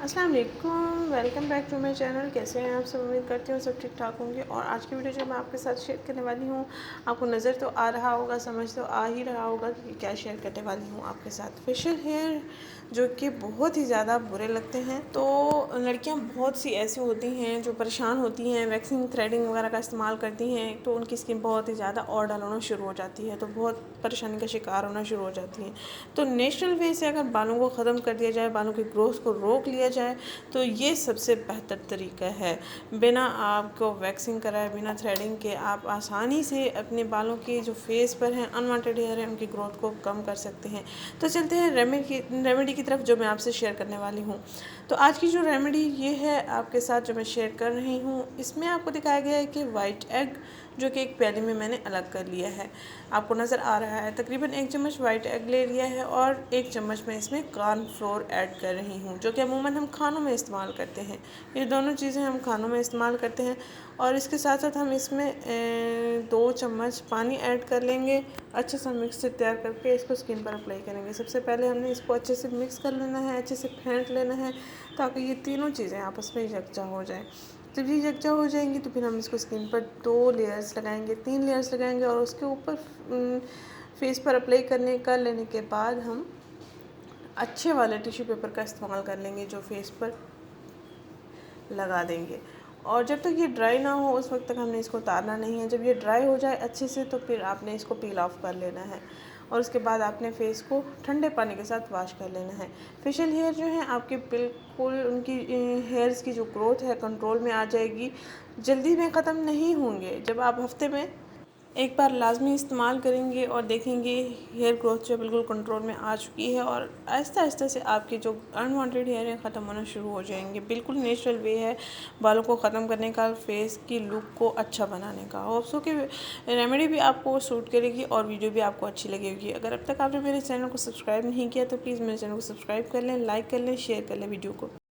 अस्सलाम वालेकुम, welcome back to my channel. कैसे हैं आप सब? उम्मीद करती हूँ सब ठीक ठाक होंगे। और आज की वीडियो जो मैं आपके साथ शेयर करने वाली हूँ, आपको नज़र तो आ रहा होगा, समझ तो आ ही रहा होगा कि क्या शेयर करने वाली हूँ आपके साथ। फेशियल हेयर जो कि बहुत ही ज़्यादा बुरे लगते हैं। तो लड़कियाँ बहुत सी ऐसी होती हैं जो परेशान होती हैं, वैक्सिंग थ्रेडिंग वगैरह का इस्तेमाल करती हैं, तो उनकी स्किन बहुत ही ज़्यादा और डल होना शुरू हो जाती है, तो बहुत परेशानी का शिकार होना शुरू हो जाती हैं। तो नेचुरल वे से अगर बालों को ख़त्म कर दिया जाए, बालों की ग्रोथ को रोक लिया जाए, तो ये सबसे बेहतर तरीका है। बिना आपको वैक्सिंग कराए, बिना थ्रेडिंग के आप आसानी से अपने बालों के जो फेस पर हैं अनवांटेड हेयर है उनकी ग्रोथ को कम कर सकते हैं। तो चलते हैं रेमेडी की तरफ जो मैं आपसे शेयर करने वाली हूँ। तो आज की जो रेमेडी ये है आपके साथ जो मैं शेयर कर रही हूँ, इसमें आपको दिखाया गया है कि वाइट एग जो कि एक प्याली में मैंने अलग कर लिया है, आपको नज़र आ रहा है। तकरीबन 1 चम्मच वाइट एग ले लिया है और 1 चम्मच मैं इसमें कॉर्नफ्लोर ऐड कर रही हूँ, जो कि अमूमन हम खानों में इस्तेमाल करते हैं। ये दोनों चीज़ें हम खानों में इस्तेमाल करते हैं। और इसके साथ साथ हम इसमें 2 चम्मच पानी ऐड कर लेंगे। अच्छे से मिक्स तैयार करके इसको स्किन पर अप्लाई करेंगे। सबसे पहले हमने इसको अच्छे से मिक्स कर लेना है, अच्छे से फेंट लेना है, ताकि ये तीनों चीज़ें आपस में यकजा हो जाएँ। जब ये यकजा हो जाएंगी तो फिर हम इसको स्किन पर 2 लेयर्स लगाएंगे, 3 लेयर्स लगाएंगे। और उसके ऊपर फेस पर अप्लाई कर लेने के बाद हम अच्छे वाले टिश्यू पेपर का इस्तेमाल कर लेंगे, जो फेस पर लगा देंगे। और जब तक ये ड्राई ना हो उस वक्त तक हमने इसको उतारना नहीं है। जब ये ड्राई हो जाए अच्छे से तो फिर आपने इसको पील ऑफ कर लेना है। और उसके बाद आपने फेस को ठंडे पानी के साथ वॉश कर लेना है। फेशियल हेयर जो है आपके बिल्कुल उनकी हेयर्स की जो ग्रोथ है कंट्रोल में आ जाएगी, जल्दी में ख़त्म नहीं होंगे। जब आप हफ्ते में एक बार लाजमी इस्तेमाल करेंगे और देखेंगे हेयर ग्रोथ जो बिल्कुल कंट्रोल में आ चुकी है, और आहिस्ता आहिस्ता से आपके जो अनवांटेड हेयर है ख़त्म होना शुरू हो जाएंगे। बिल्कुल नेचुरल वे है बालों को ख़त्म करने का, फेस की लुक को अच्छा बनाने का। होप्स कि रेमेडी भी आपको सूट करेगी और वीडियो भी आपको अच्छी लगेगी। अगर अब तक आपने मेरे चैनल को सब्सक्राइब नहीं किया तो प्लीज़ मेरे चैनल को सब्सक्राइब कर लें, लाइक कर लें, शेयर कर लें वीडियो को।